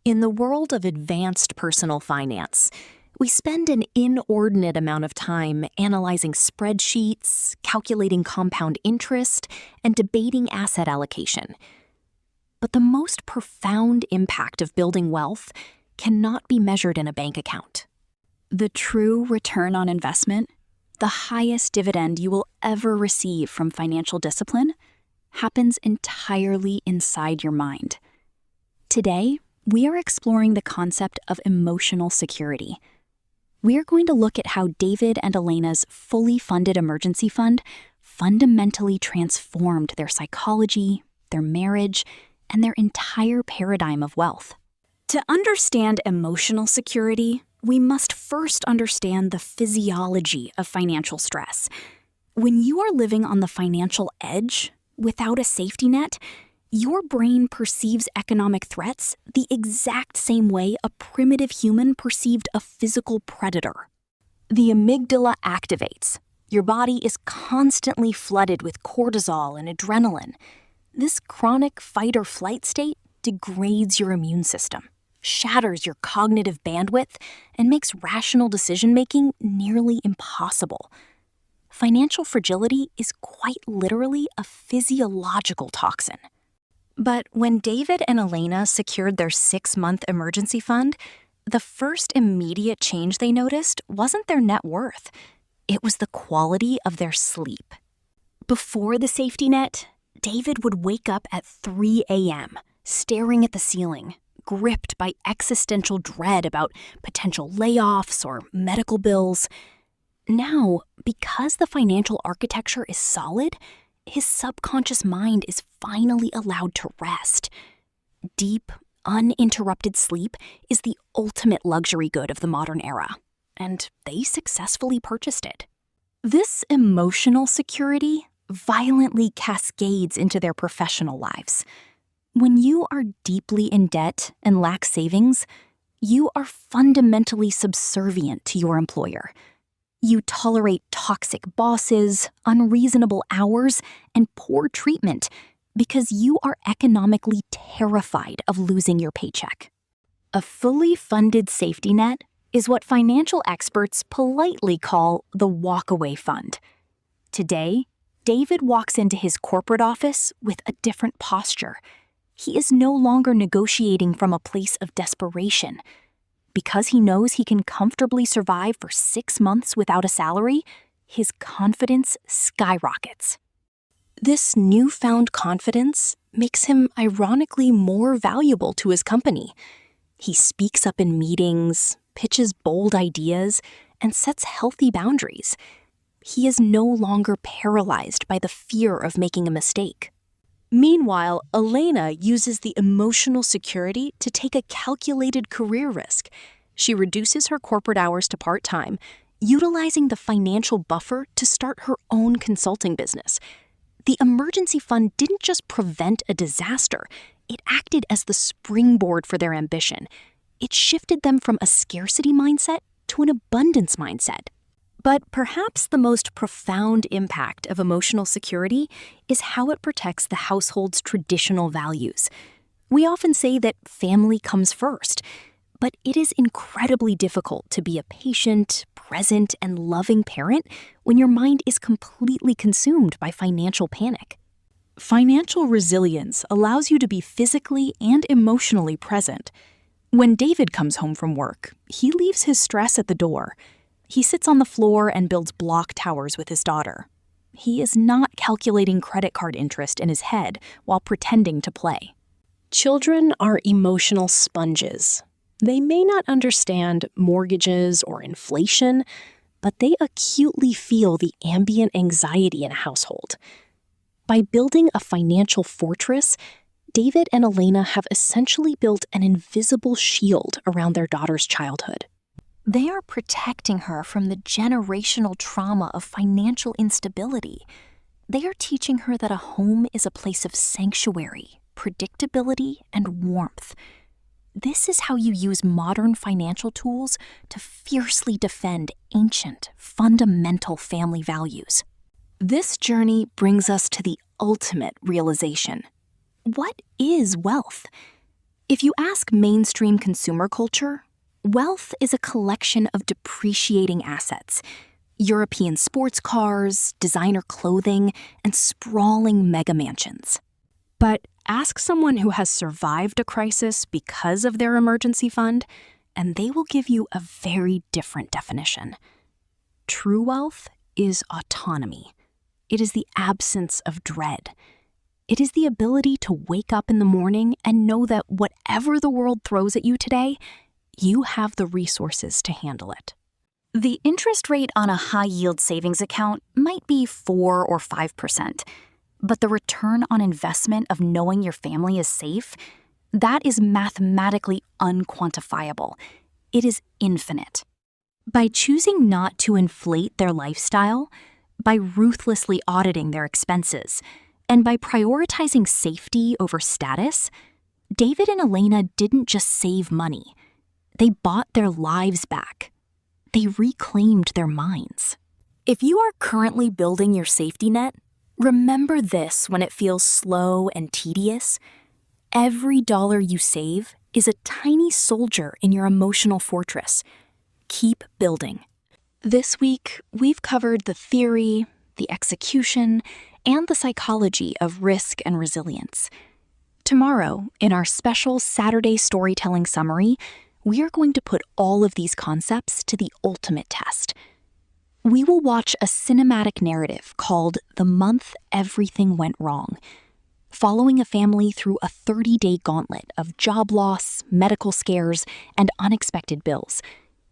In the world of advanced personal finance, we spend an inordinate amount of time analyzing spreadsheets, calculating compound interest, and debating asset allocation. But the most profound impact of building wealth cannot be measured in a bank account. The true return on investment, the highest dividend you will ever receive from financial discipline, happens entirely inside your mind. Today, we are exploring the concept of emotional security. We are going to look at how David and Elena's fully funded emergency fund fundamentally transformed their psychology, their marriage, and their entire paradigm of wealth. To understand emotional security, we must first understand the physiology of financial stress. When you are living on the financial edge, without a safety net, your brain perceives economic threats the exact same way a primitive human perceived a physical predator. The amygdala activates. Your body is constantly flooded with cortisol and adrenaline. This chronic fight-or-flight state degrades your immune system, shatters your cognitive bandwidth, and makes rational decision-making nearly impossible. Financial fragility is quite literally a physiological toxin. But when David and Elena secured their 6-month emergency fund, the first immediate change they noticed wasn't their net worth. It was the quality of their sleep. Before the safety net, David would wake up at 3 a.m., staring at the ceiling, gripped by existential dread about potential layoffs or medical bills. Now, because the financial architecture is solid, his subconscious mind is finally allowed to rest. Deep, uninterrupted sleep is the ultimate luxury good of the modern era, and they successfully purchased it. This emotional security violently cascades into their professional lives. When you are deeply in debt and lack savings, you are fundamentally subservient to your employer. You tolerate toxic bosses, unreasonable hours, and poor treatment because you are economically terrified of losing your paycheck. A fully funded safety net is what financial experts politely call the walkaway fund. Today, David walks into his corporate office with a different posture. He is no longer negotiating from a place of desperation. Because he knows he can comfortably survive for 6 months without a salary, his confidence skyrockets. This newfound confidence makes him ironically more valuable to his company. He speaks up in meetings, pitches bold ideas, and sets healthy boundaries. He is no longer paralyzed by the fear of making a mistake. Meanwhile, Elena uses the emotional security to take a calculated career risk. She reduces her corporate hours to part-time, utilizing the financial buffer to start her own consulting business. The emergency fund didn't just prevent a disaster, it acted as the springboard for their ambition. It shifted them from a scarcity mindset to an abundance mindset. But perhaps the most profound impact of emotional security is how it protects the household's traditional values. We often say that family comes first, but it is incredibly difficult to be a patient, present, and loving parent when your mind is completely consumed by financial panic. Financial resilience allows you to be physically and emotionally present. When David comes home from work, he leaves his stress at the door. He sits on the floor and builds block towers with his daughter. He is not calculating credit card interest in his head while pretending to play. Children are emotional sponges. They may not understand mortgages or inflation, but they acutely feel the ambient anxiety in a household. By building a financial fortress, David and Elena have essentially built an invisible shield around their daughter's childhood. They are protecting her from the generational trauma of financial instability. They are teaching her that a home is a place of sanctuary, predictability, and warmth. This is how you use modern financial tools to fiercely defend ancient, fundamental family values. This journey brings us to the ultimate realization. What is wealth? If you ask mainstream consumer culture, wealth is a collection of depreciating assets. European sports cars, designer clothing, and sprawling mega mansions. But ask someone who has survived a crisis because of their emergency fund, and they will give you a very different definition. True wealth is autonomy. It is the absence of dread. It is the ability to wake up in the morning and know that whatever the world throws at you today, you have the resources to handle it. The interest rate on a high-yield savings account might be 4 or 5%, but the return on investment of knowing your family is safe, that is mathematically unquantifiable. It is infinite. By choosing not to inflate their lifestyle, by ruthlessly auditing their expenses, and by prioritizing safety over status, David and Elena didn't just save money. They bought their lives back. They reclaimed their minds. If you are currently building your safety net, remember this when it feels slow and tedious. Every dollar you save is a tiny soldier in your emotional fortress. Keep building. This week, we've covered the theory, the execution, and the psychology of risk and resilience. Tomorrow, in our special Saturday storytelling summary, we are going to put all of these concepts to the ultimate test. We will watch a cinematic narrative called The Month Everything Went Wrong, following a family through a 30-day gauntlet of job loss, medical scares, and unexpected bills,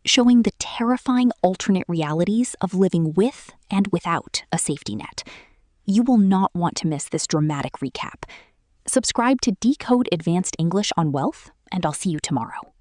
showing the terrifying alternate realities of living with and without a safety net. You will not want to miss this dramatic recap. Subscribe to Decode Advanced English on Wealth, and I'll see you tomorrow.